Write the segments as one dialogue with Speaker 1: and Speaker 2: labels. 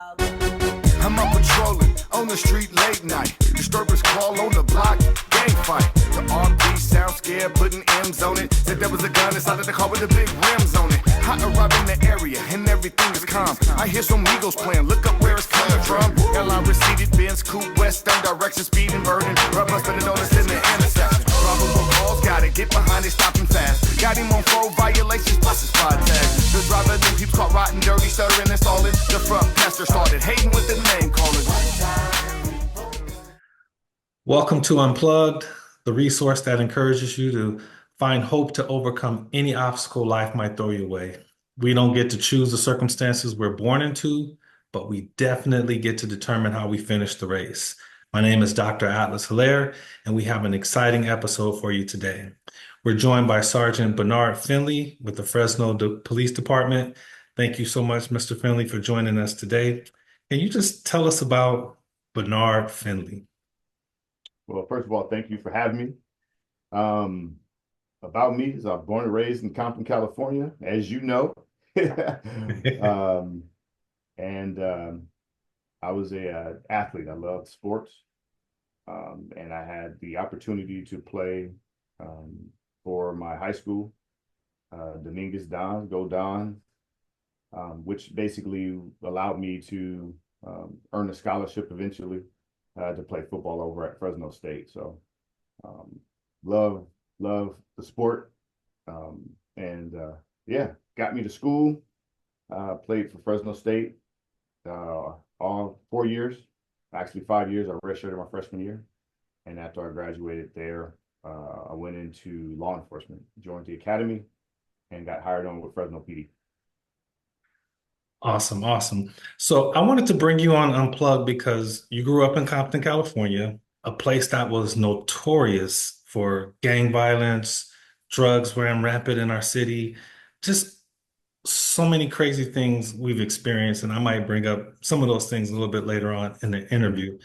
Speaker 1: I'm up patrolling on the street late night. Disturbers crawl on the block, gang fight. The RP sound scared, putting M's on it. Said there was a gun inside of the car with the big rims on it. I arrive in the area and everything is calm. I hear some Migos playing, look up where it's coming from. Airline receded, Benz, coupe, western direction, speeding, burning. Rubber spinning on us in the intersection. Probable cause, gotta get behind it, stop him fast. Got him on 4 violations, plus his 5 tags. The driver then keeps caught rotten, dirty, stuttering and stalling. The front passenger started hating with the name calling.
Speaker 2: Welcome to Unplugged, the resource that encourages you to find hope to overcome any obstacle life might throw your way. We don't get to choose the circumstances we're born into, but we definitely get to determine how we finish the race. My name is Dr. Atlas Hilaire, and we have an exciting episode for you today. We're joined by Sergeant Bernard Finley with the Fresno Police Department. Thank you so much, Mr. Finley, for joining us today. Can you just tell us about Bernard Finley?
Speaker 3: Well, first of all, thank you for having me. About me is I was born and raised in Compton, California, as you know. I was a athlete. I loved sports. And I had the opportunity to play for my high school, Dominguez Dons, Go Dons, which basically allowed me to earn a scholarship eventually to play football over at Fresno State. So love the sport. Yeah, got me to school, played for Fresno State all 4 years, actually 5 years. I redshirted my freshman year. And after I graduated there, I went into law enforcement, joined the academy, and got hired on with Fresno PD.
Speaker 2: Awesome, awesome. So I wanted to bring you on Unplugged because you grew up in Compton, California, a place that was notorious for gang violence, drugs ran rampant in our city, just so many crazy things we've experienced. And I might bring up some of those things a little bit later on in the interview.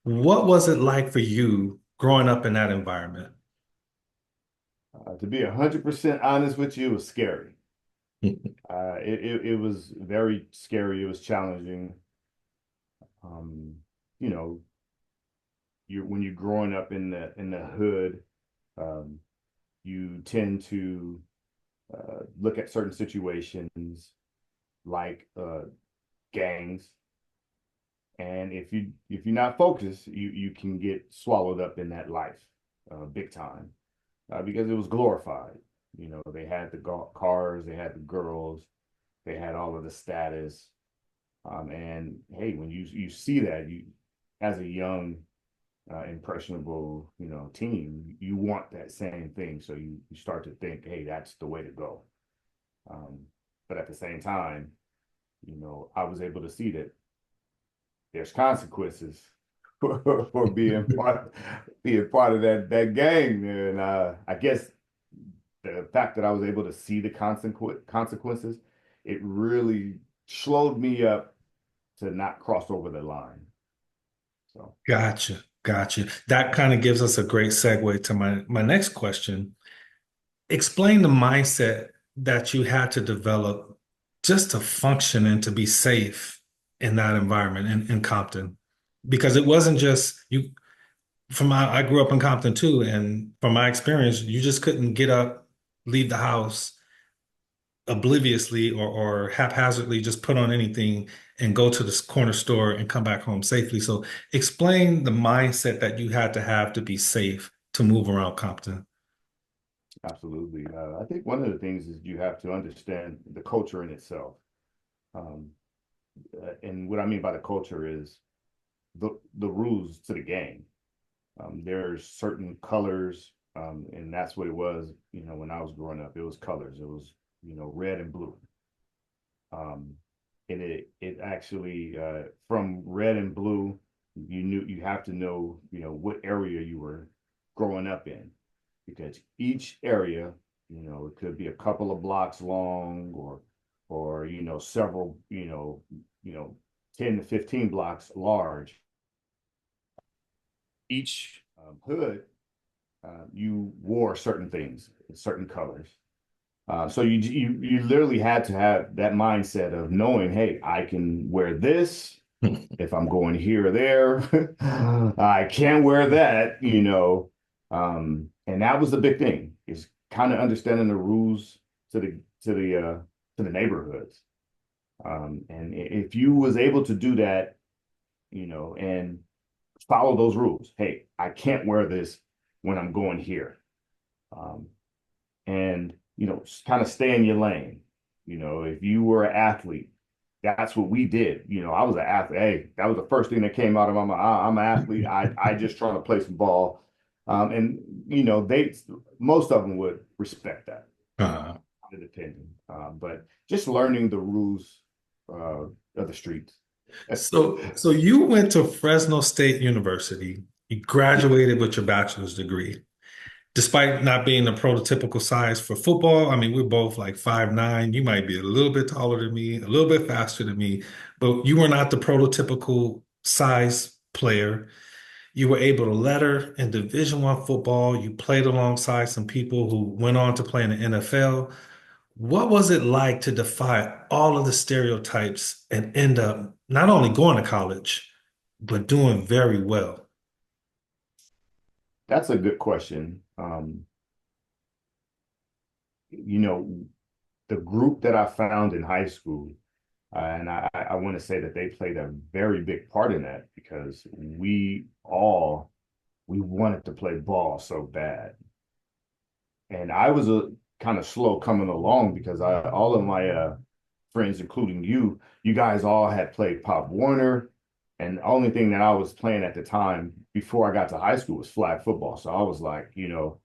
Speaker 2: What was it like for you growing up in that environment?
Speaker 3: To be 100% honest with you, it was scary. It was very scary. It was challenging. You know, when you're growing up in the hood, you tend to look at certain situations like gangs, and if you're not focused, you can get swallowed up in that life big time because it was glorified. You know, they had the cars, they had the girls, they had all of the status. And hey, when you see that, you as a young, impressionable, teen, you want that same thing. So you start to think, hey, that's the way to go. But at the same time, I was able to see that there's consequences for being part of that gang. And I guess the fact that I was able to see the consequences, it really slowed me up to not cross over the line. So
Speaker 2: Gotcha, gotcha. That kind of gives us a great segue to my next question. Explain the mindset that you had to develop just to function and to be safe in that environment in Compton. Because it wasn't just you, I grew up in Compton too, and from my experience, you just couldn't get up, leave the house obliviously or haphazardly, just put on anything and go to this corner store and come back home safely. So explain the mindset that you had to have to be safe to move around Compton.
Speaker 3: absolutely. I think one of the things is you have to understand the culture in itself. And what I mean by the culture is the rules to the game. There's certain colors, and that's what it was, when I was growing up. It was colors. It was, red and blue. And it actually, from red and blue, you have to know, what area you were growing up in, because each area, it could be a couple of blocks long or several, 10 to 15 blocks large. Each hood, you wore certain things, certain colors. So you literally had to have that mindset of knowing, hey, I can wear this if I'm going here or there. I can't wear that, you know. And that was the big thing, is kind of understanding the rules to the neighborhoods. And if you was able to do that, you know, and follow those rules. Hey, I can't wear this when I'm going here. Um, and you know, kind of stay in your lane. You know, if you were an athlete, that's what we did. You know, I was an athlete. Hey, that was the first thing that came out of my mouth. I'm an athlete. I just trying to play some ball. And you know, most of them would respect that,
Speaker 2: Uh,
Speaker 3: depending. But just learning the rules of the streets.
Speaker 2: so you went to Fresno State University. You graduated with your bachelor's degree. Despite not being the prototypical size for football, I mean, we're both like 5'9". You might be a little bit taller than me, a little bit faster than me, but you were not the prototypical size player. You were able to letter in Division I football. You played alongside some people who went on to play in the NFL. What was it like to defy all of the stereotypes and end up not only going to college, but doing very well?
Speaker 3: That's a good question. You know, the group that I found in high school, and I want to say that they played a very big part in that, because we wanted to play ball so bad. And I was a kind of slow coming along, because all of my friends, including you guys all had played Pop Warner. And the only thing that I was playing at the time before I got to high school was flag football. So I was like, you know,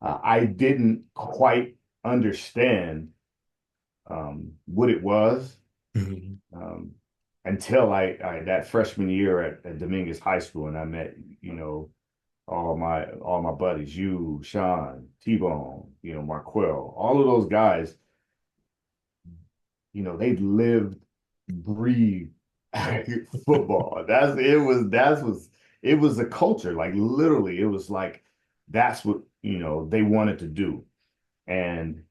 Speaker 3: I didn't quite understand what it was,
Speaker 2: Mhm.
Speaker 3: um, until I that freshman year at Dominguez High School, and I met, you know, all my buddies, you, Sean, T-Bone, you know, Marquell, all of those guys. You know, they lived, breathed football. It was a culture. Like literally, it was like that's what, you know, they wanted to do. And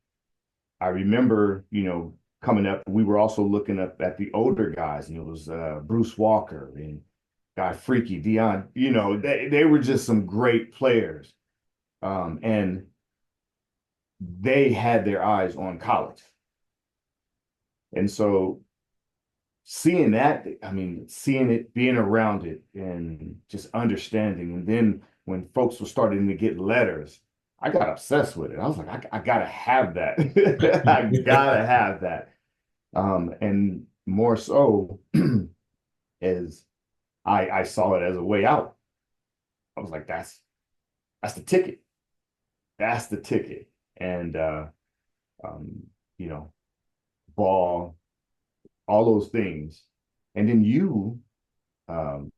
Speaker 3: I remember, you know, coming up, we were also looking up at the older guys, and it was Bruce Walker and Guy Freaky, Dion, you know, they were just some great players. And they had their eyes on college. And so seeing that, I mean, seeing it, being around it, and just understanding. And then when folks were starting to get letters, I got obsessed with it. I was like, I gotta have that. I gotta have that. And more so as I saw it as a way out. I was like, that's the ticket. That's the ticket. And um, you know, ball, all those things. And then um,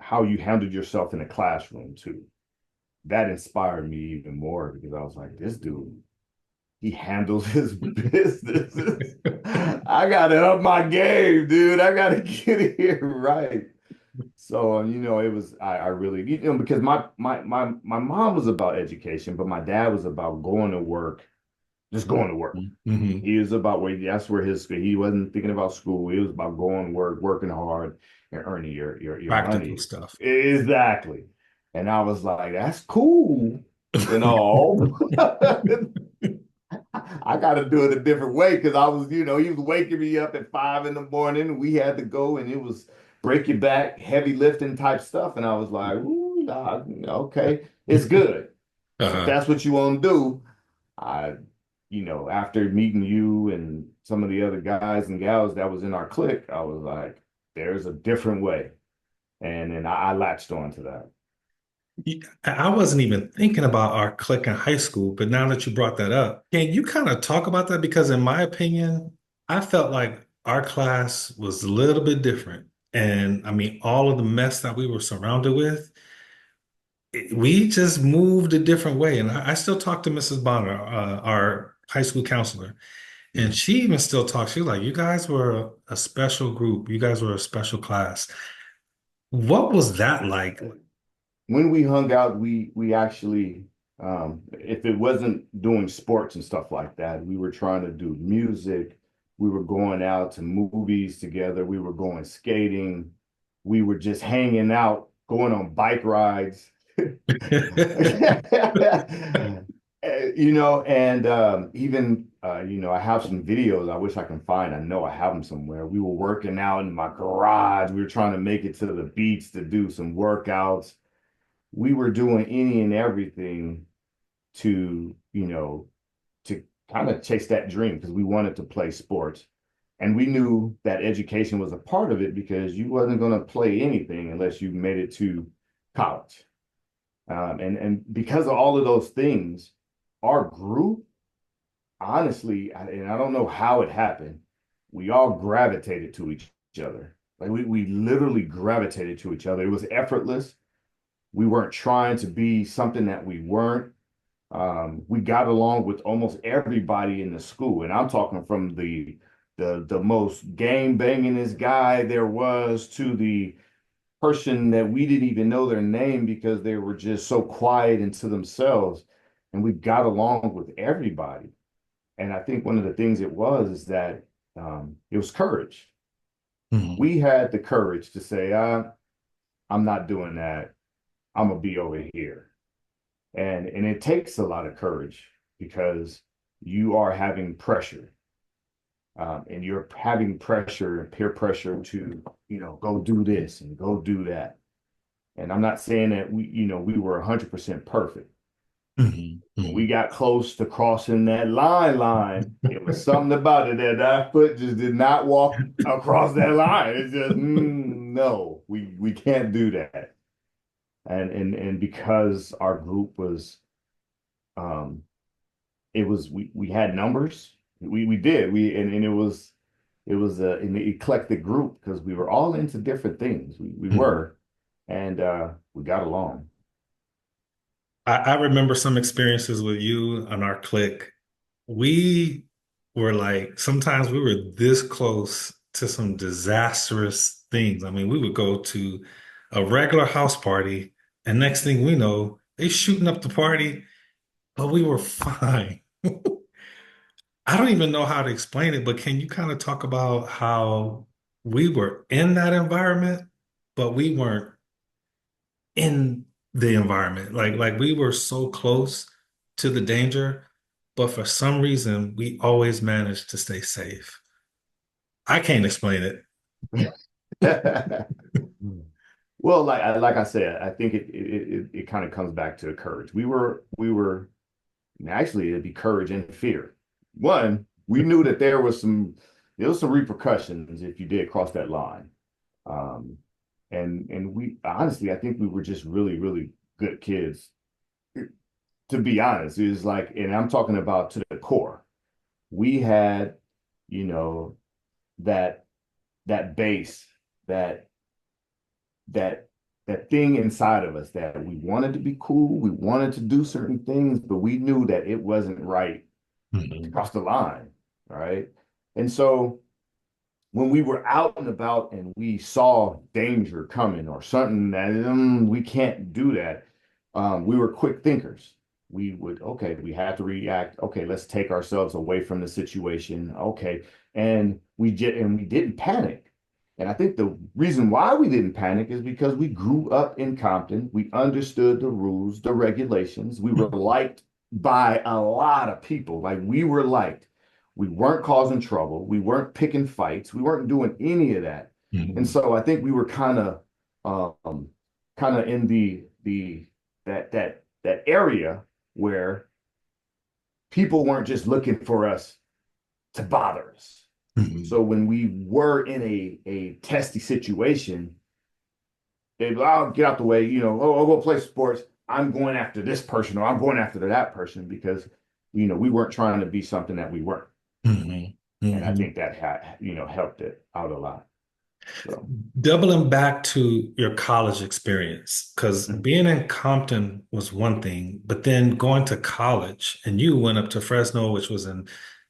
Speaker 3: how you handled yourself in the classroom too. That inspired me even more, because I was like, this dude, he handles his business. I gotta up my game, dude. I gotta get it here right. So, you know, it was I really, you know, because my mom was about education, but my dad was about going to work, just going to work.
Speaker 2: Mhm.
Speaker 3: He was about where that's where he wasn't thinking about school. He was about going to work, working hard, and earning your
Speaker 2: Practical
Speaker 3: money.
Speaker 2: stuff.
Speaker 3: Exactly. And I was like, that's cool and all. I got to do it a different way, because I was, you know, he was waking me up at 5 in the morning. We had to go, and it was break your back, heavy lifting type stuff. And I was like, ooh, nah, okay, it's good. If
Speaker 2: Uh-huh.
Speaker 3: that's what you want to do, I, you know, after meeting you and some of the other guys and gals that was in our clique, I was like, there's a different way. And then I latched on to that.
Speaker 2: I wasn't even thinking about our clique in high school, but now that you brought that up, can you kind of talk about that? Because in my opinion, I felt like our class was a little bit different. And I mean, all of the mess that we were surrounded with, we just moved a different way. And I still talk to Mrs. Bonner, our high school counselor, and she even still talks. She's like, you guys were a special group. You guys were a special class. What was that like?
Speaker 3: When we hung out, we actually If it wasn't doing sports and stuff like that, we were trying to do music. We were going out to movies together. We were going skating. We were just hanging out, going on bike rides. And even I have some videos I wish I can find. I know I have them somewhere. We were working out in my garage. We were trying to make it to the beach to do some workouts. We were doing any and everything to, to kind of chase that dream because we wanted to play sports. And we knew that education was a part of it because you wasn't going to play anything unless you made it to college. And because of all of those things, our group, honestly, and I don't know how it happened, we all gravitated to each other. Like we literally gravitated to each other. It was effortless. We weren't trying to be something that we weren't. We got along with almost everybody in the school, and I'm talking from the most gang bangingest guy there was to the person that we didn't even know their name because they were just so quiet and to themselves. And we got along with everybody. And I think one of the things it was is that it was courage.
Speaker 2: Mhm.
Speaker 3: We had the courage to say, I'm not doing that. I'm gonna be over here. And it takes a lot of courage because you are having pressure. And you're having pressure and peer pressure to, go do this and go do that. And I'm not saying that we were 100% perfect.
Speaker 2: Mhm.
Speaker 3: When we
Speaker 2: Mhm.
Speaker 3: got close to crossing that line, it was something about it that foot just did not walk across that line. It's just, no, we can't do that. And because our group was, um, it was we had numbers. We did and it was an eclectic group because we were all into different things. We
Speaker 2: Mhm.
Speaker 3: were, and we got along.
Speaker 2: I remember some experiences with you on our clique. We were like, sometimes we were this close to some disastrous things. I mean, we would go to a regular house party, and next thing we know, they shooting up the party, but we were fine. I don't even know how to explain it, but can you kind of talk about how we were in that environment, but we weren't in the environment? Like we were so close to the danger, but for some reason we always managed to stay safe. I can't explain it.
Speaker 3: Well, like I said, I think it kind of comes back to courage. We were and actually it'd be courage and fear. One, we knew that there was some repercussions if you did cross that line. Um, and we honestly, I think we were just really, really good kids. To be honest, it was like, and I'm talking about to the core. We had, you know, that that base, that that that thing inside of us that we wanted to be cool, we wanted to do certain things, but we knew that it wasn't right to
Speaker 2: Mhm.
Speaker 3: cross the line, right? And so when we were out and about and we saw danger coming or something that we can't do that, we were quick thinkers. We would, okay, we had to react. Okay, let's take ourselves away from the situation. Okay, and we didn't panic. And I think the reason why we didn't panic is because we grew up in Compton. We understood the rules, the regulations. We were liked by a lot of people. Like we were liked. We weren't causing trouble. We weren't picking fights. We weren't doing any of that. And
Speaker 2: Mhm.
Speaker 3: so I think we were kind of in that area where people weren't just looking for us to bother us.
Speaker 2: Mhm.
Speaker 3: So when we were in a testy situation, they'd be, "I'll get out the way, I'll go play sports. I'm going after this person or I'm going after that person because, we weren't trying to be something that we weren't."
Speaker 2: Mhm.
Speaker 3: And I
Speaker 2: Mhm.
Speaker 3: think that had, helped it out a lot. So,
Speaker 2: Doubling back to your college experience, because
Speaker 3: mhm.
Speaker 2: being in Compton was one thing, but then going to college and you went up to Fresno, which was in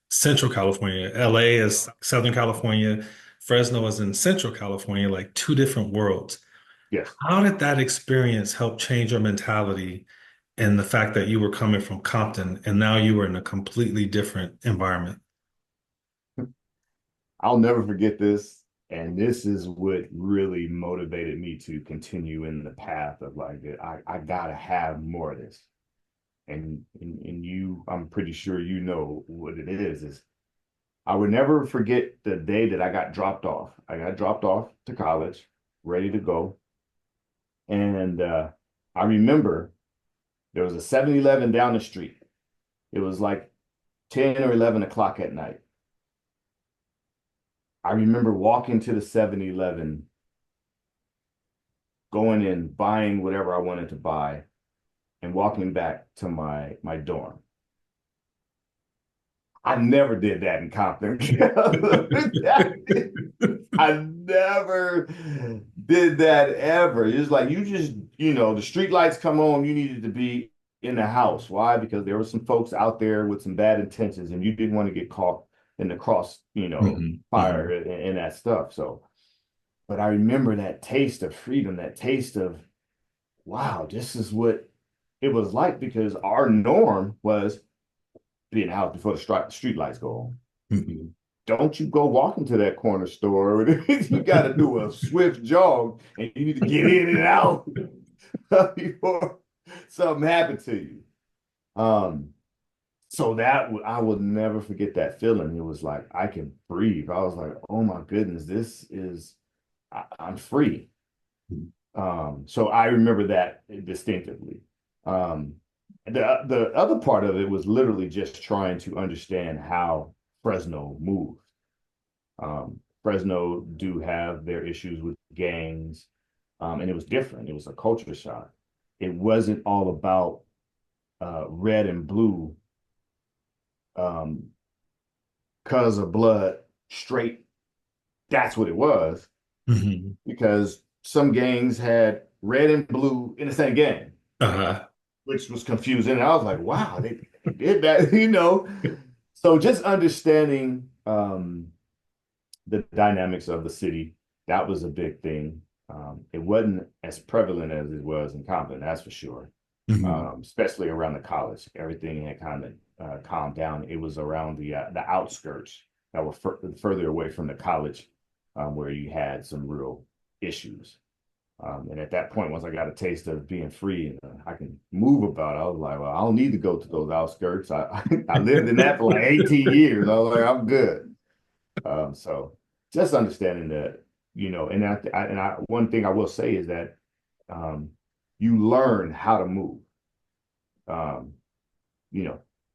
Speaker 2: Central California. LA is Southern California. Fresno is in Central California, like two different worlds.
Speaker 3: Yes.
Speaker 2: How did that experience help change your mentality and the fact that you were coming from Compton and now you were in a completely different environment?
Speaker 3: I'll never forget this. And this is what really motivated me to continue in the path of like, I gotta have more of this. And you, I'm pretty sure you know what it is I would never forget the day that I got dropped off. I got dropped off to college, ready to go. And I remember there was a 7-Eleven down the street. It was like 10 or 11 o'clock at night. I remember walking to the 7-Eleven, going in, buying whatever I wanted to buy, and walking back to my dorm. I never did that in Compton. I never did that ever. It's like you just, the street lights come on, you needed to be in the house. Why? Because there were some folks out there with some bad intentions and you didn't want to get caught in the cross, fire and that stuff. So, but I remember that taste of freedom, that taste of, wow, this is what it was like because our norm was be in the house before the street lights go on.
Speaker 2: Mm-hmm.
Speaker 3: Don't you go walk into that corner store. You got to do a swift jog and you need to get in and out before something happened to you. So that I will never forget that feeling. It was like I can breathe. I was like, oh my goodness, I'm free. So I remember that distinctively. The other part of it was literally just trying to understand how Fresno moved. Fresno do have their issues with gangs, and it was different. It was a culture shock. It wasn't all about red and blue, cause of blood, straight. That's what it was, because some gangs had red and blue in the same gang. Which was confusing. And I was like, wow, they did that, So just understanding the dynamics of the city, that was a big thing. It wasn't as prevalent as it was in Compton, that's for sure. Especially around the college. Everything had kind of calmed down. It was around the outskirts that were further away from the college, where you had some real issues. And at that point, once I got a taste of being free and I can move about, I was like, well, I don't need to go to those outskirts. I lived in that for like 18 years. I was like, I'm good. So just understanding that, and one thing I will say is that you learn how to move.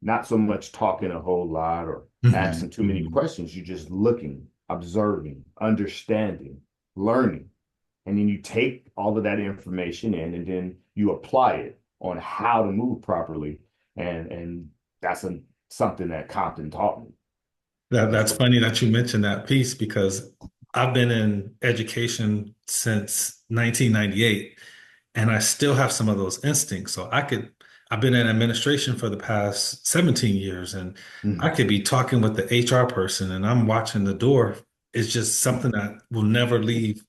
Speaker 3: Not so much talking a whole lot or asking too many questions. You're just looking, observing, understanding, learning. And then you take all of that information in and then you apply it on how to move properly. And that's something that Compton taught me.
Speaker 2: That's funny that you mentioned that piece because I've been in education since 1998 and I still have some of those instincts. So I've been in administration for the past 17 years and I could be talking with the HR person and I'm watching the door. It's just something that will never leave.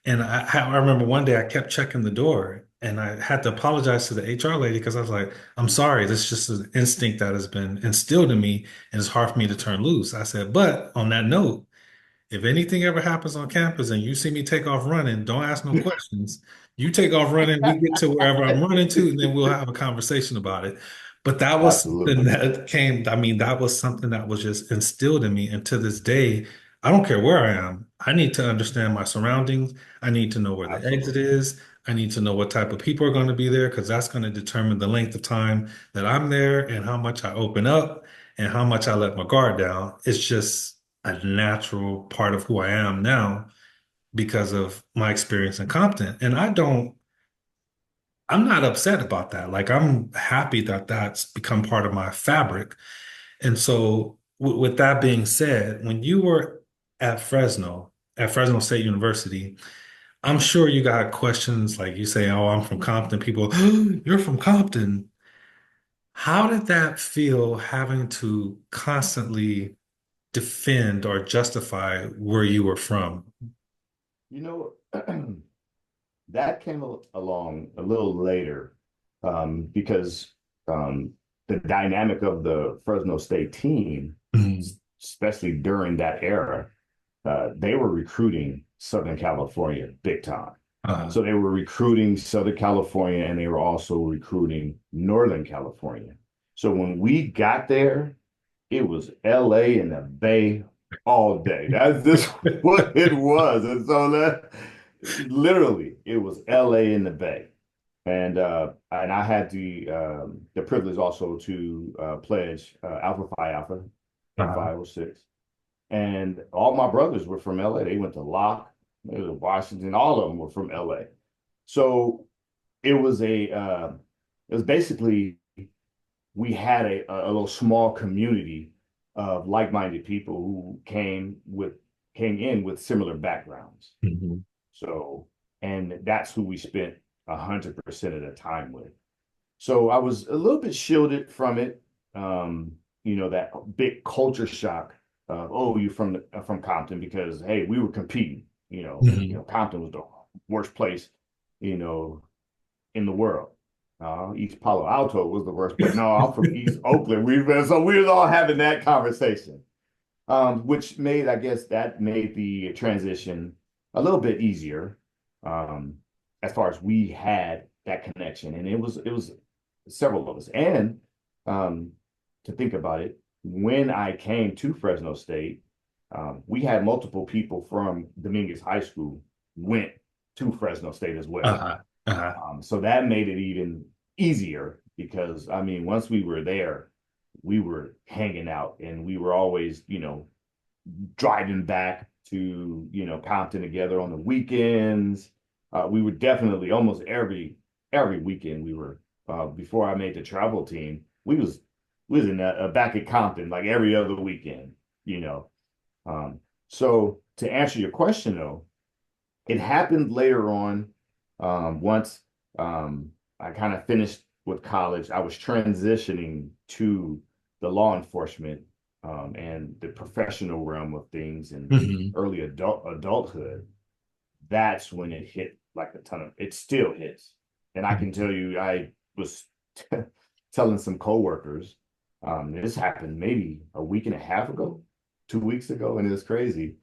Speaker 2: And I remember one day I kept checking the door and I had to apologize to the HR lady because I was like, I'm sorry, this is just an instinct that has been instilled in me and it's hard for me to turn loose. I said, but on that note, if anything ever happens on campus and you see me take off running, don't ask no questions. You take off running, we get to wherever I'm running to, and then we'll have a conversation about it. But that was something
Speaker 3: Absolutely.
Speaker 2: that that was something that was just instilled in me. And to this day, I don't care where I am. I need to understand my surroundings. I need to know where the exit
Speaker 3: Absolutely.
Speaker 2: is. I need to know what type of people are going to be there because that's going to determine the length of time that I'm there and how much I open up and how much I let my guard down. It's just a natural part of who I am now because of my experience in Compton. And I'm not upset about that. Like, I'm happy that that's become part of my fabric. And so, with that being said, when you were at Fresno State University, I'm sure you got questions like you say, "Oh, I'm from Compton." People, "You're from Compton." How did that feel having to constantly defend or justify where you were from?
Speaker 3: You know, that came along a little later. because the dynamic of the Fresno State team,
Speaker 2: Mhm.
Speaker 3: especially during that era, they were recruiting Southern California big time.
Speaker 2: Uh,
Speaker 3: So they were recruiting Southern California and they were also recruiting Northern California. So when we got there, it was LA and the Bay all day. That's just what it was. And so that literally it was LA and the Bay. And I had the privilege also to pledge Alpha Phi Alpha in
Speaker 2: uh,
Speaker 3: 506. And all my brothers were from LA. They went to Locke, they were to Washington, all of them were from LA. So it was basically we had a little small community of like-minded people who came in with similar backgrounds.
Speaker 2: mhm.
Speaker 3: So, and that's who we spent 100% of the time with. So I was a little bit shielded from it. That big culture shock of, oh, you from Compton, because hey, we were competing.
Speaker 2: Mhm.
Speaker 3: Compton was the worst place, in the world. East Palo Alto was the worst place. No, I'm from East Oakland. So we was all having that conversation, which I guess that made the transition a little bit easier, um, as far as we had that connection, and it was several of us. And um, to think about it, when I came to Fresno State, we had multiple people from Dominguez High School went to Fresno State as well.
Speaker 2: Uh-huh. Uh-huh.
Speaker 3: So that made it even easier because I mean, once we were there, we were hanging out and we were always, driving back to, Compton together on the weekends. We were definitely almost every weekend we were before I made the travel team, we was in back at Compton like every other weekend, you know. So to answer your question though, it happened later on. Once I kind of finished with college, I was transitioning to the law enforcement and the professional realm of things and
Speaker 2: Mhm.
Speaker 3: early adulthood. That's when it hit like a ton of. It still hits, and I can tell you, I was telling some coworkers, this happened maybe a week and a half ago, 2 weeks ago, and it was crazy.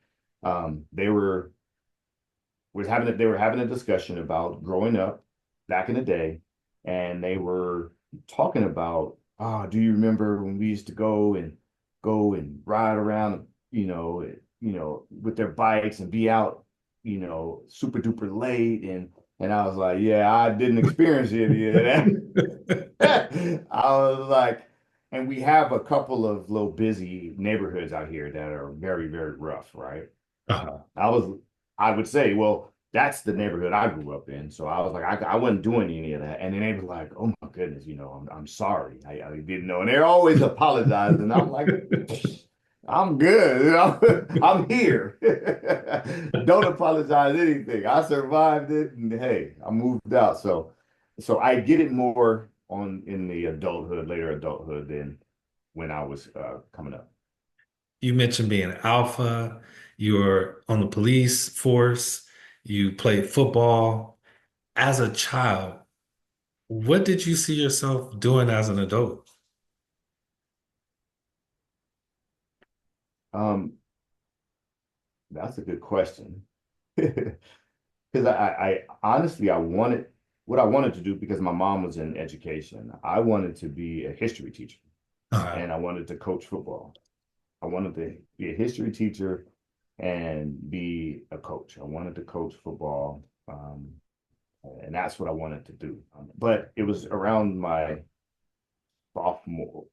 Speaker 3: They were having a discussion about growing up back in the day, and they were talking about, do you remember when we used to go and ride around, with their bikes and be out, super duper late, and I was like, yeah, I didn't experience any of that. I was like, and we have a couple of little busy neighborhoods out here that are very, very rough, right?
Speaker 2: Uh-huh.
Speaker 3: I would say, well, that's the neighborhood I grew up in. So I was like, I wasn't doing any of that. And then they were like, oh my goodness, I'm sorry. I didn't know. And they're always apologizing. And I'm like, I'm good. I'm here. Don't apologize anything. I survived it. And hey, I moved out. So I get it more in the later adulthood than when I was coming up.
Speaker 2: You mentioned being alpha, you were on the police force, you played football. As a child, what did you see yourself doing as an adult?
Speaker 3: Um, that's a good question. Because I honestly, I wanted what I wanted to do because my mom was in education. I wanted to be a history teacher
Speaker 2: Uh,
Speaker 3: and I wanted to coach football. I wanted to be a history teacher and be a coach. I wanted to coach football. And that's what I wanted to do. But it was around my sophomore.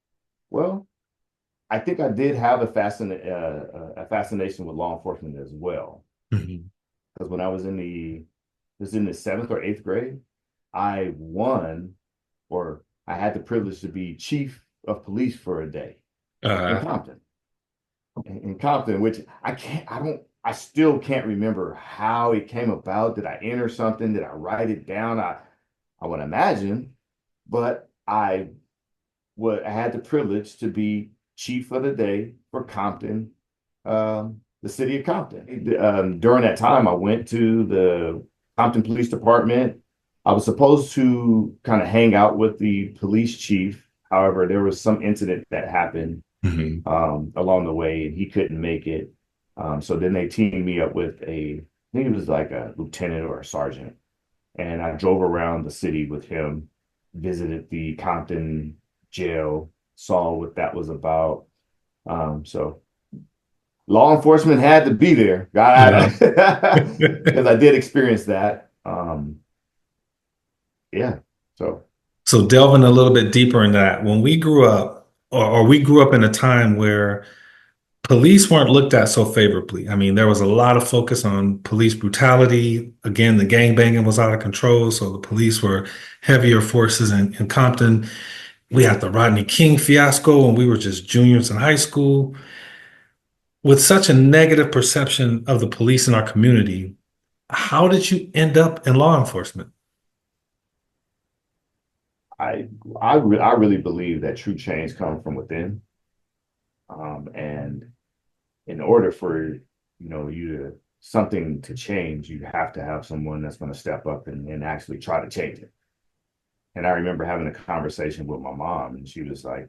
Speaker 3: Well, I think I did have a fascination with law enforcement as well.
Speaker 2: mhm.
Speaker 3: Because when I was in the seventh or eighth grade, I won, or I had the privilege to be chief of police for a day in
Speaker 2: Uh,
Speaker 3: Compton. In Compton, which I still can't remember how it came about. Did I enter something? Did I write it down? I would imagine, but I had the privilege to be chief of the day for Compton, the city of Compton. During that time, I went to the Compton Police Department. I was supposed to kind of hang out with the police chief. However, there was some incident that happened
Speaker 2: Mhm.
Speaker 3: along the way, and he couldn't make it. So then they teamed me up with I think it was like a lieutenant or a sergeant, and I drove around the city with him, visited the Compton jail, saw what that was about. So law enforcement had to be there,
Speaker 2: Yeah.
Speaker 3: because I did experience that. Yeah, so
Speaker 2: So delving a little bit deeper in that, when we grew up, or we grew up in a time where police weren't looked at so favorably. I mean, there was a lot of focus on police brutality. Again, the gangbanging was out of control, so the police were heavier forces in Compton. We had the Rodney King fiasco when we were just juniors in high school. With such a negative perception of the police in our community, how did you end up in law enforcement?
Speaker 3: I I really believe that true change comes from within. And in order for you to something to change, you have to have someone that's going to step up and actually try to change it. And I remember having a conversation with my mom, and she was like,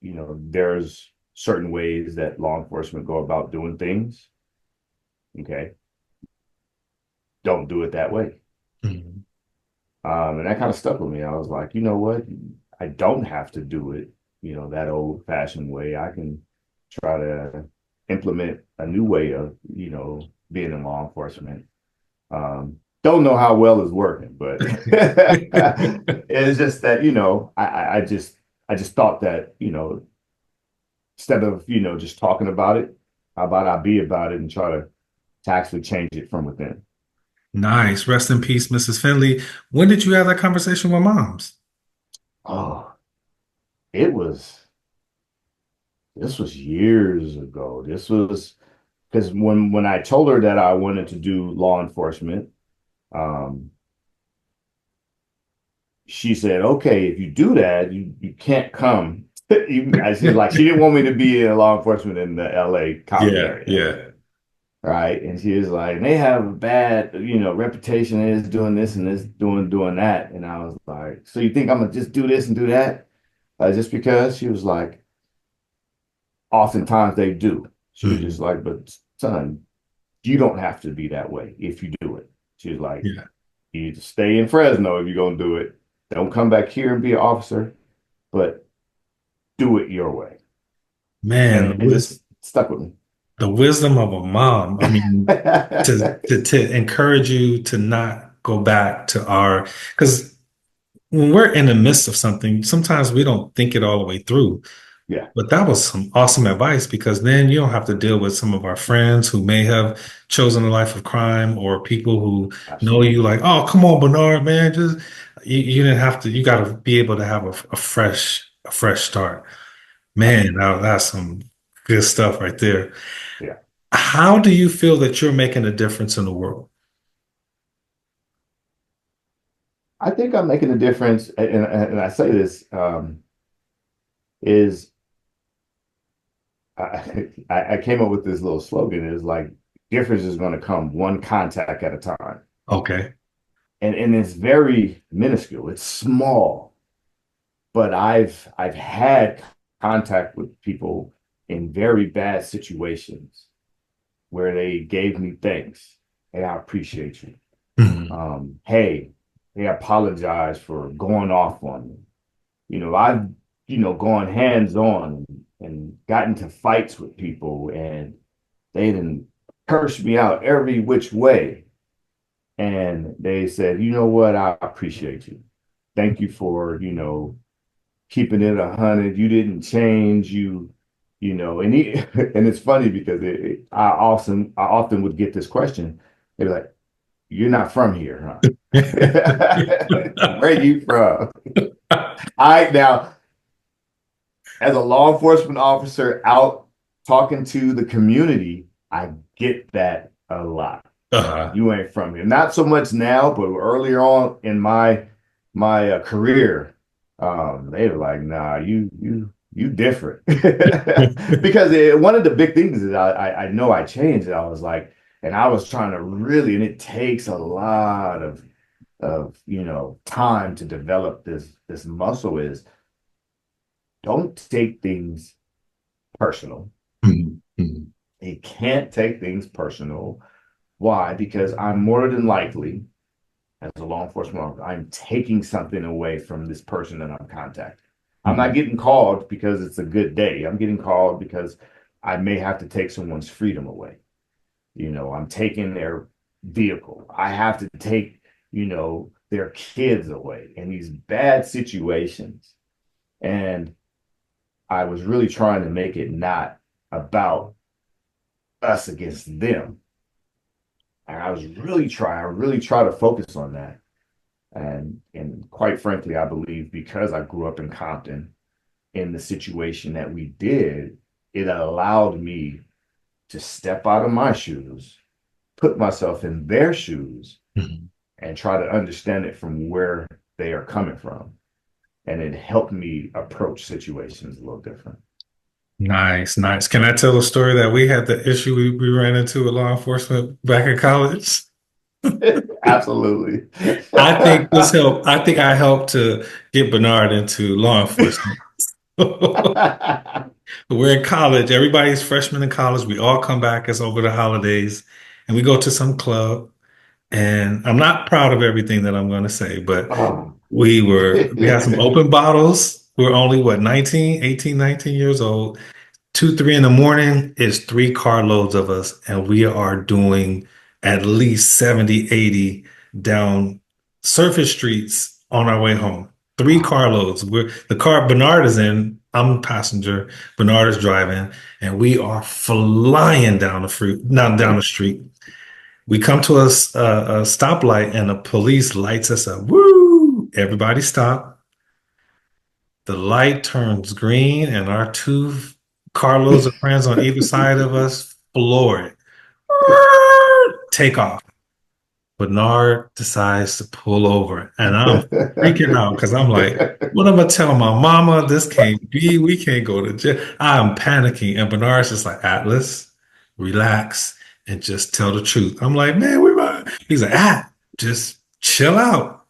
Speaker 3: there's certain ways that law enforcement go about doing things. Okay, don't do it that way.
Speaker 2: Mhm.
Speaker 3: And that kind of stuck with me. I was like, you know what? I don't have to do it, that old fashioned way. I can try to implement a new way of, being in law enforcement. Don't know how well it's working, but it's just that, I just thought that, instead of, just talking about it, how about I be about it and try to actually change it from within.
Speaker 2: Nice. Rest in peace, Mrs. Finley. When did you have that conversation with moms?
Speaker 3: Oh, it was this was years ago. This was because when I told her that I wanted to do law enforcement, um, she said, "Okay, if you do that, you can't come." She's like, she didn't want me to be in law enforcement in the L.A. Compton
Speaker 2: Yeah,
Speaker 3: area,
Speaker 2: yeah.
Speaker 3: right? And she was like, "They have a bad, reputation is doing this and this, doing that." And I was like, "So you think I'm gonna just do this and do that, just because?" She was like, "Oftentimes they do." She was just
Speaker 2: Mhm.
Speaker 3: like, "But son, you don't have to be that way if you do it." She was like,
Speaker 2: Yeah.
Speaker 3: "You need to stay in Fresno if you're gonna do it. Don't come back here and be an officer, but do it your way."
Speaker 2: Man,
Speaker 3: And it just stuck with me.
Speaker 2: the wisdom of a mom. I mean, to encourage you to not go back to our, because when we're in the midst of something, sometimes we don't think it all the way through.
Speaker 3: Yeah,
Speaker 2: But that was some awesome advice because then you don't have to deal with some of our friends who may have chosen a life of crime or people who know you
Speaker 3: absolutely.
Speaker 2: like, oh, come on, Bernard, man, just you didn't have to. You got to be able to have a fresh start. Man,
Speaker 3: Absolutely.
Speaker 2: now that's some good stuff right there.
Speaker 3: Yeah.
Speaker 2: How do you feel that you're making a difference in the world?
Speaker 3: I think I'm making a difference. And I say this is I came up with this little slogan is like, difference is going to come one contact at a time.
Speaker 2: Okay.
Speaker 3: And it's very minuscule. It's small, but I've had contact with people in very bad situations where they gave me thanks. Hey, I appreciate you.
Speaker 2: Mhm.
Speaker 3: Hey, they apologize for going off on me. I've gone hands on and got into fights with people, and they didn't curse me out every which way. And they said, you know what, I appreciate you. Thank you for, keeping it 100. You didn't change. And it's funny because I often would get this question. They're like, "You're not from here, huh?" Where are you from? I now, as a law enforcement officer out talking to the community, I get that a lot.
Speaker 2: Uh-huh.
Speaker 3: You ain't from here. Not so much now, but earlier on in my career, they were like, "Nah, you different." Because one of the big things is I know I changed. I was like, and I was trying to really, and it takes a lot of time to develop this muscle is don't take things personal.
Speaker 2: Mhm.
Speaker 3: You can't take things personal. Why? Because I'm more than likely, as a law enforcement officer, I'm taking something away from this person that I'm contacting. I'm not
Speaker 2: Mhm.
Speaker 3: getting called because it's a good day. I'm getting called because I may have to take someone's freedom away. I'm taking their vehicle. I have to take, their kids away in these bad situations. And I was really trying to make it not about us against them. And I really try to focus on that. And quite frankly, I believe because I grew up in Compton in the situation that we did, it allowed me to step out of my shoes, put myself in their shoes,
Speaker 2: Mhm.
Speaker 3: and try to understand it from where they are coming from. And it helped me approach situations a little different.
Speaker 2: Nice, nice. Can I tell a story that we had the issue we ran into with law enforcement back in college?
Speaker 3: Absolutely.
Speaker 2: I think this helped. I think I helped to get Bernard into law enforcement. We're in college. Everybody's freshmen in college. We all come back as over the holidays and we go to some club. And I'm not proud of everything that I'm going to say, but
Speaker 3: Oh.
Speaker 2: we had some open bottles. We're only what, 19, 18, 19 years old. 2, 3 in the morning is 3 carloads of us, and we are doing at least 70, 80 down surface streets on our way home. 3 carloads. We're the car Bernard is in. I'm a passenger. Bernard is driving, and we are flying down the fruit, not down the street. We come to a stoplight, and the police lights us up. Woo! Everybody stop. The light turns green, and our 2 carloads of friends on either side of us floor it. Take off. Bernard decides to pull over, and I'm freaking out because I'm like, what am I tell my mama? This can't be. We can't go to jail. I'm panicking, and Bernard's just like, Atlas, relax and just tell the truth. I'm like, man, we might. He's like, just chill out.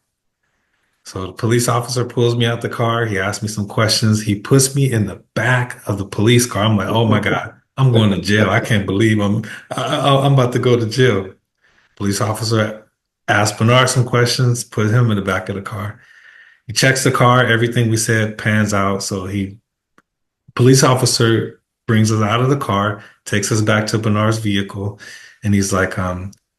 Speaker 2: So the police officer pulls me out the car. He asks me some questions. He puts me in the back of the police car. I'm like, oh my God, I'm going to jail. I can't believe I'm about to go to jail. Police officer asked Bernard some questions, put him in the back of the car. He checks the car. Everything we said pans out. So police officer brings us out of the car, takes us back to Bernard's vehicle, and he's like,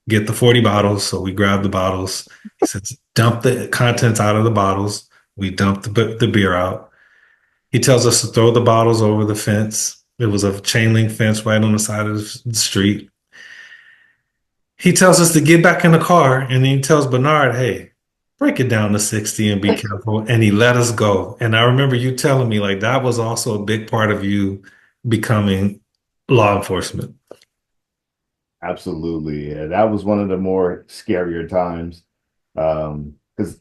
Speaker 2: get the 40 bottles. So we grab the bottles. He says, dump the contents out of the bottles. We dump the beer out. He tells us to throw the bottles over the fence. It was a chain link fence right on the side of the street. He tells us to get back in the car, and he tells Bernard, hey, break it down to 60 and be careful. And he let us go. And I remember you telling me like that was also a big part of you becoming law enforcement.
Speaker 3: Absolutely. Yeah, that was one of the more scarier times. Because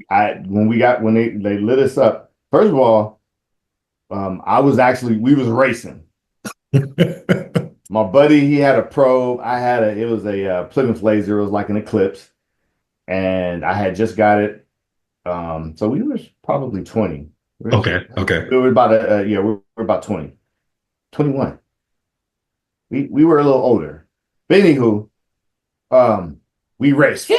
Speaker 3: when they lit us up, first of all, we was racing. My buddy, he had a probe. It was a Plymouth Laser. It was like an Eclipse. And I had just got it. So we were probably 20.
Speaker 2: Okay.
Speaker 3: We were about we were about 20, 21. We were a little older. But anywho, we raced.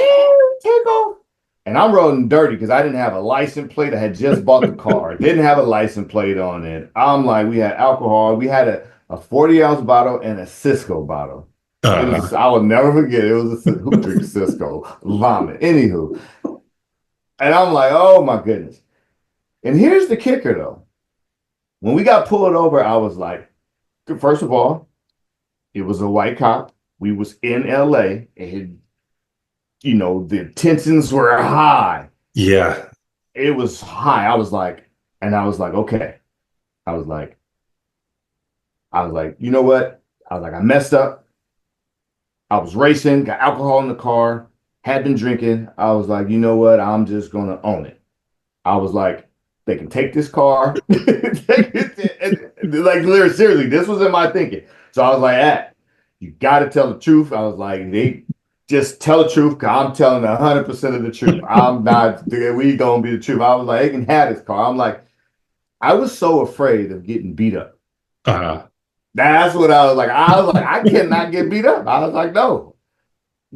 Speaker 3: And I'm rolling dirty because I didn't have a license plate. I had just bought the car. Didn't have a license plate on it. I'm like, we had alcohol. We had a 40-ounce bottle and a Cisco bottle. I will never forget. It was who drinks Cisco? Vomit. Anywho. And I'm like, oh my goodness. And here's the kicker though. When we got pulled over, I was like, first of all, it was a white cop. We was in LA, and the tensions were high.
Speaker 2: Yeah.
Speaker 3: It was high. I was like, okay. I was like, you know what? I was like, I messed up. I was racing, got alcohol in the car, had been drinking. I was like, you know what? I'm just gonna own it. I was like, they can take this car. Like, literally, seriously, this was in my thinking. So I was like, you got to tell the truth. I was like, just tell the truth, because I'm telling 100% of the truth. I'm not, we gonna be the truth. I was like, they can have this car. I'm like, I was so afraid of getting beat up.
Speaker 2: Uh-huh.
Speaker 3: That's what I was like. I cannot get beat up. I was like, no.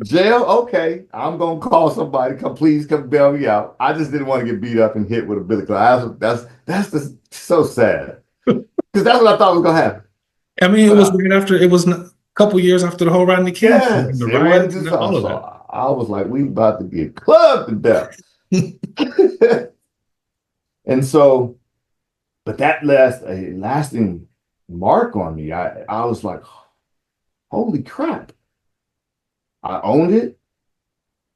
Speaker 3: Jail, okay. I'm gonna call somebody. Please come bail me out. I just didn't want to get beat up and hit with a billy club. That's just so sad. Because that's what I thought was gonna happen.
Speaker 2: I mean, it
Speaker 3: But
Speaker 2: was right after, it was a couple years after the whole Rodney King thing,
Speaker 3: yes,
Speaker 2: the
Speaker 3: it wasn't
Speaker 2: riots
Speaker 3: just
Speaker 2: and all of
Speaker 3: so
Speaker 2: that.
Speaker 3: I was like, we about to get clubbed to death. And so, but that left a lasting mark on me. I was like, holy crap. I owned it.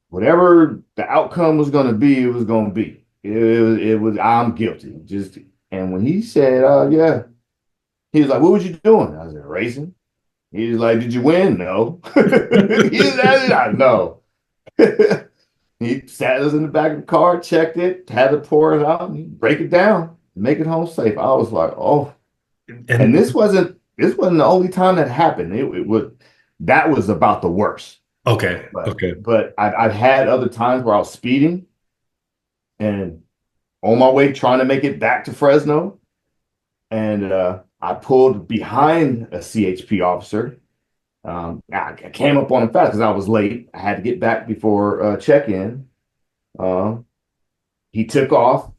Speaker 3: Whatever the outcome was going to be, it was going to be. It was, I'm guilty. Just, and when he said, yeah, he was like, what was you doing? I was like, racing. He was like, did you win? No. He said, I know. He sat us in the back of the car, checked it, had to pour it out, and break it down, make it home safe. I was like, oh. And
Speaker 2: And
Speaker 3: this wasn't the only time that happened. It was that was about the worst.
Speaker 2: okay,
Speaker 3: But
Speaker 2: okay.
Speaker 3: but I've had other times where I was speeding and on my way trying to make it back to Fresno, and I pulled behind a CHP officer. I came up on him fast because I was late. I had to get back before check-in. He took off.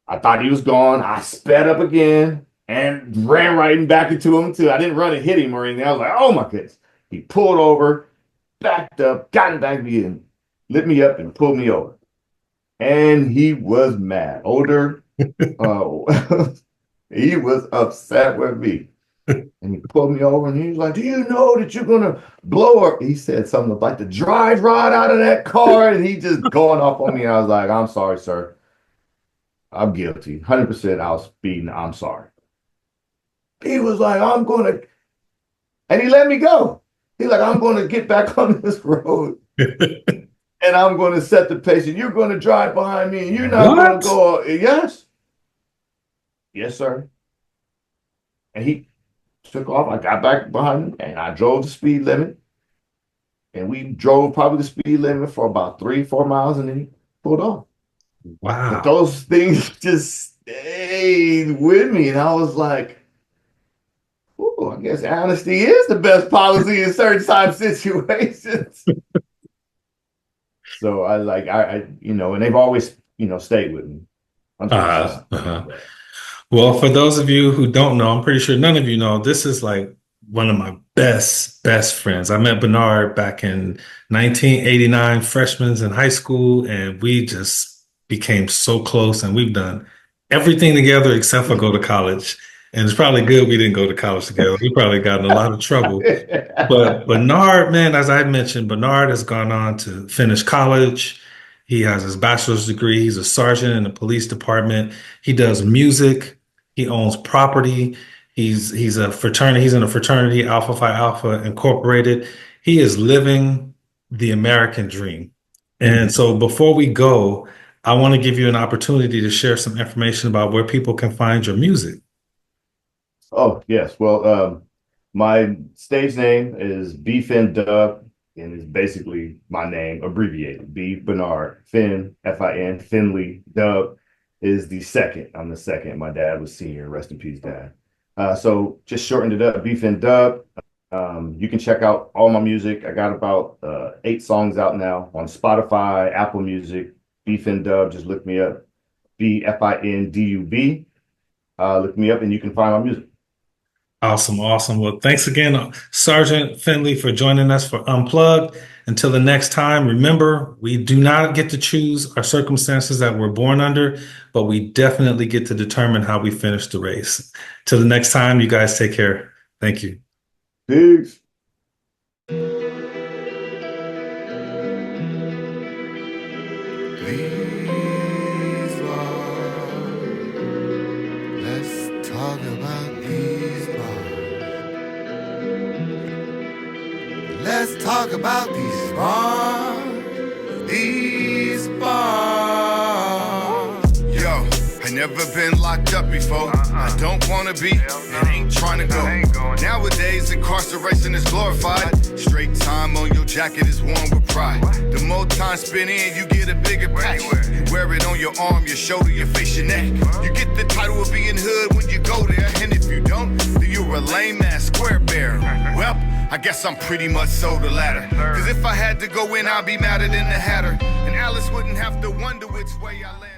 Speaker 3: I thought he was gone. I sped up again and ran right back into him too. I didn't run and hit him or anything. I was like, oh my goodness. He pulled over, backed up, got in back again, lit me up and pulled me over. And he was mad. Older, he was upset with me. And he pulled me over and he was like, do you know that you're gonna blow up? He said something like the drive rod out of that car, and he just going off on me. I was like, I'm sorry, sir. I'm guilty. 100% I was speeding. I'm sorry. He was like, I'm gonna, and he let me go. He's like, I'm gonna get back on this road and I'm gonna set the pace, and you're gonna drive behind me, and you're not gonna
Speaker 2: What?
Speaker 3: go. Yes. Yes, sir. And he took off. I got back behind him and I drove the speed limit. And we drove probably the speed limit for about 3-4 miles, and then he pulled off. But
Speaker 2: Wow.
Speaker 3: those things just stayed with me. And I was like, oh, I guess honesty is the best policy in certain type situations. So and they've always, stayed with me.
Speaker 2: Uh-huh. Uh-huh. Well, for those of you who don't know, I'm pretty sure none of you know, this is like one of my best friends. I met Bernard back in 1989, freshmen in high school, and we just became so close, and we've done everything together except for go to college. And it's probably good we didn't go to college together. We probably got in a lot of trouble. But Bernard, man, as I mentioned, Bernard has gone on to finish college. He has his bachelor's degree. He's a sergeant in the police department. He does music. He owns property. He's a fraternity. He's in a fraternity, Alpha Phi Alpha Incorporated. He is living the American dream. And so before we go, I want to give you an opportunity to share some information about where people can find your music.
Speaker 3: Oh, yes. Well, my stage name is B Fin Dub, and it's basically my name abbreviated. B Bernard Fin, Fin, Finley. Dub is the second. I'm the second. My dad was senior. Rest in peace, Dad. So just shortened it up, B Fin Dub. You can check out all my music. I got about 8 songs out now on Spotify, Apple Music. B Fin Dub. Just look me up. BFINDUB. Look me up, and you can find my music.
Speaker 2: Awesome, awesome. Well, thanks again, Sergeant Finley, for joining us for Unplugged. Until the next time, remember, we do not get to choose our circumstances that we're born under, but we definitely get to determine how we finish the race. Till the next time, you guys take care. Thank you.
Speaker 3: Peace.
Speaker 1: Please, Lord, let's talk about these bars. Let's talk about these bars. These bars. Yo, I never Never been locked up before. I don't wanna be and ain't trying to go. Nowadays, incarceration is glorified. Straight time on your jacket is worn with pride. The more time spent in, you get a bigger patch. You wear it on your arm, your shoulder, your face, your neck. You get the title of being hood when you go there. And if you don't, then you're a lame ass square bear. Well, I guess I'm pretty much so the latter. Cause if I had to go in, I'd be madder than the Hatter. And Alice wouldn't have to wonder which way I land.